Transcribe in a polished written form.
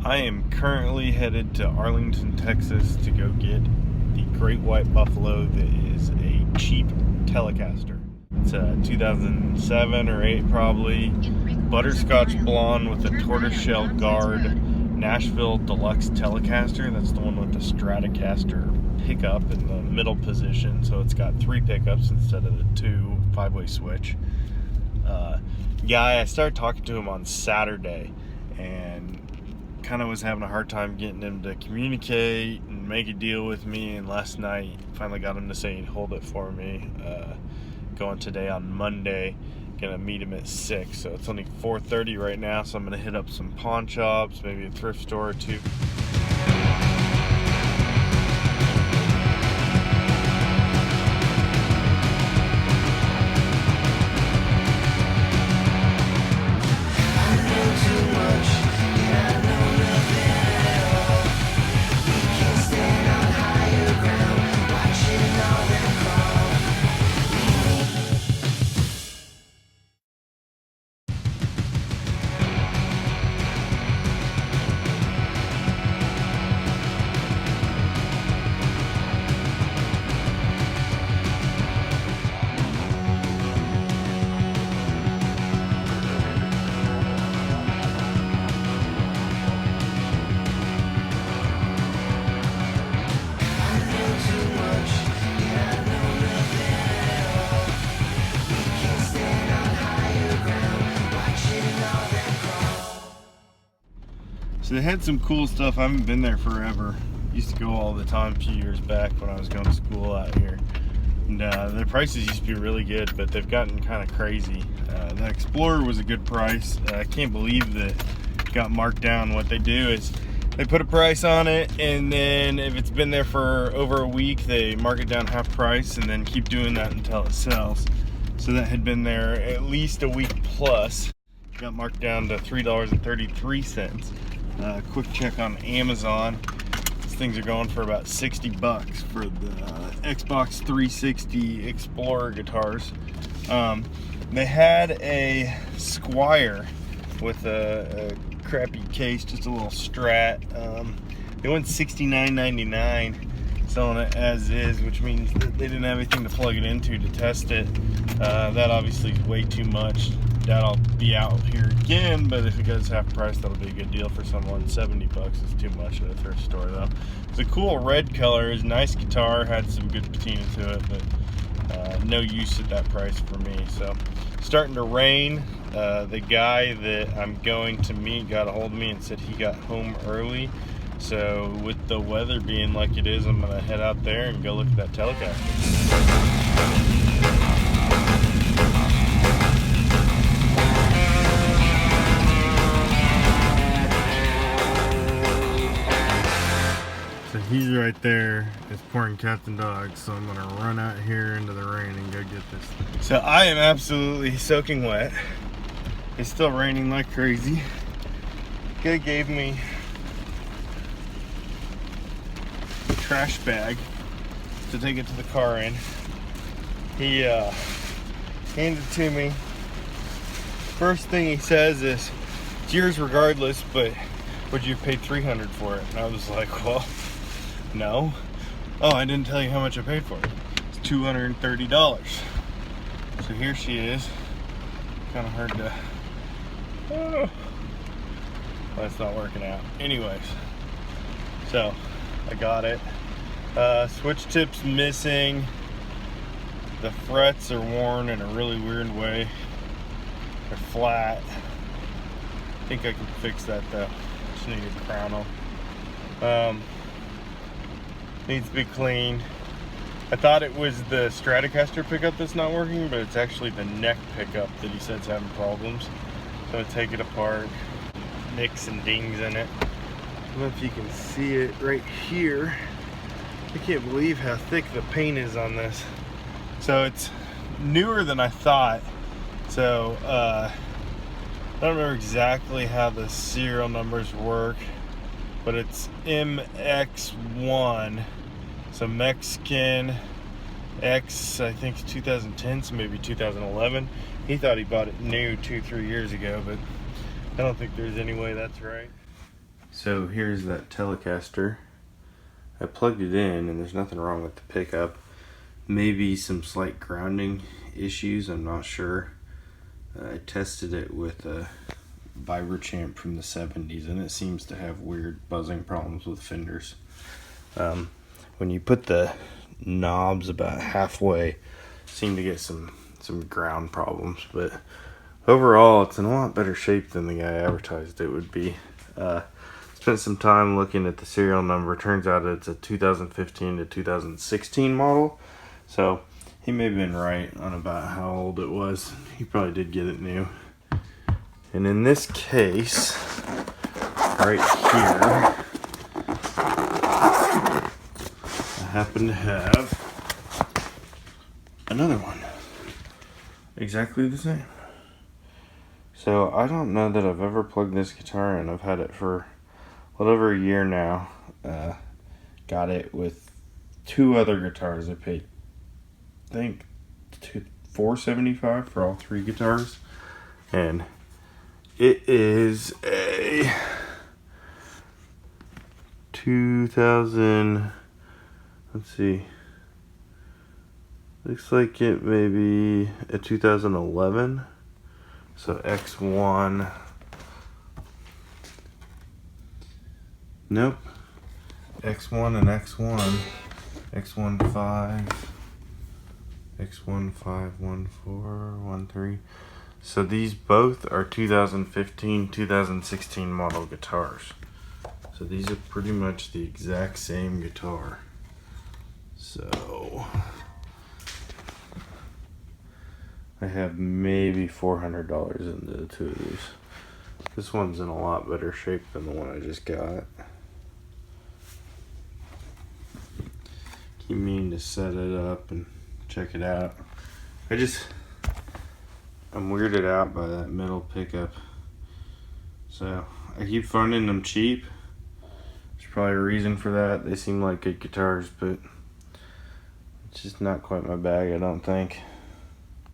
I am currently headed to Arlington, Texas to go get the great white buffalo that is a cheap Telecaster. It's a 2007 or 8 probably, butterscotch blonde with a tortoiseshell guard, Nashville Deluxe Telecaster. That's the one with the Stratocaster pickup in the middle position, so it's got 3 pickups instead of the 2 5-way switch. I started talking to him on Saturday and kind of was having a hard time getting him to communicate and make a deal with me, and last night finally got him to say he'd hold it for me. Going today on Monday, gonna meet him at 6, so it's only 4:30 right now, so I'm gonna hit up some pawn shops, maybe a thrift store or two. So they had some cool stuff. I haven't been there forever. Used to go all the time a few years back when I was going to school out here. And their prices used to be really good, but they've gotten kind of crazy. The Explorer was a good price. I can't believe that it got marked down. What they do is they put a price on it, and then if it's been there for over a week, they mark it down half price and then keep doing that until it sells. So that had been there at least a week plus. It got marked down to $3.33. Quick check on Amazon. These things are going for about 60 bucks for the Xbox 360 Explorer guitars. They had a Squire with a crappy case, just a little Strat. They went $69.99 selling it as is, which means that they didn't have anything to plug it into to test it. That obviously is way too much. That'll be out here again, but if it goes half price, that'll be a good deal for someone. 70 bucks is too much at a thrift store though. It's a cool red color, it's a nice guitar, had some good patina to it, but no use at that price for me. So starting to rain. The guy that I'm going to meet got a hold of me and said he got home early. So with the weather being like it is, I'm gonna head out there and go look at that Telecaster. He's right there. It's pouring cats and dogs, so I'm gonna run out here into the rain and go get this thing. So I am absolutely soaking wet. It's still raining like crazy. Guy gave me a trash bag to take it to the car in. He handed it to me. First thing he says is, "It's yours regardless, but would you pay $300 for it?" And I was like, well, no. Oh, I didn't tell you how much I paid for it. It's $230. So here she is. Kind of hard to... Oh, well, it's not working out. Anyways, so I got it. Switch tip's missing. The frets are worn in a really weird way. They're flat. I think I can fix that though. Just need to crown them. Needs to be cleaned. I thought it was the Stratocaster pickup that's not working, but it's actually the neck pickup that he said's having problems. So I'm gonna take it apart. Nicks and dings in it. I don't know if you can see it right here. I can't believe how thick the paint is on this. So it's newer than I thought. So I don't remember exactly how the serial numbers work, but it's MX1, so Mexican X, I think 2010, so maybe 2011. He thought he bought it new 2-3 years ago, but I don't think there's any way that's right. So here's that Telecaster. I plugged it in and there's nothing wrong with the pickup. Maybe some slight grounding issues, I'm not sure. I tested it with a Vibrachamp from the 70s and it seems to have weird buzzing problems with Fenders. When you put the knobs about halfway, seem to get some ground problems, but overall it's in a lot better shape than the guy advertised it would be. Spent some time looking at the serial number. Turns out it's a 2015 to 2016 model, so he may have been right on about how old it was. He probably did get it new. And in this case right here, I happen to have another one exactly the same. So I don't know that I've ever plugged this guitar in. I've had it for a little over a year now. Got it with two other guitars. I paid, I think, $475 for all three guitars, and it is a 2000. Let's see. Looks like it may be a 2011. So X1. Nope. X1 and X1. X15. X151413. So these both are 2015, 2016 model guitars. So these are pretty much the exact same guitar. So I have maybe $400 into the two of these. This one's in a lot better shape than the one I just got. Keep meaning to set it up and check it out. I'm weirded out by that middle pickup. So I keep finding them cheap. There's probably a reason for that. They seem like good guitars, but it's just not quite my bag, I don't think.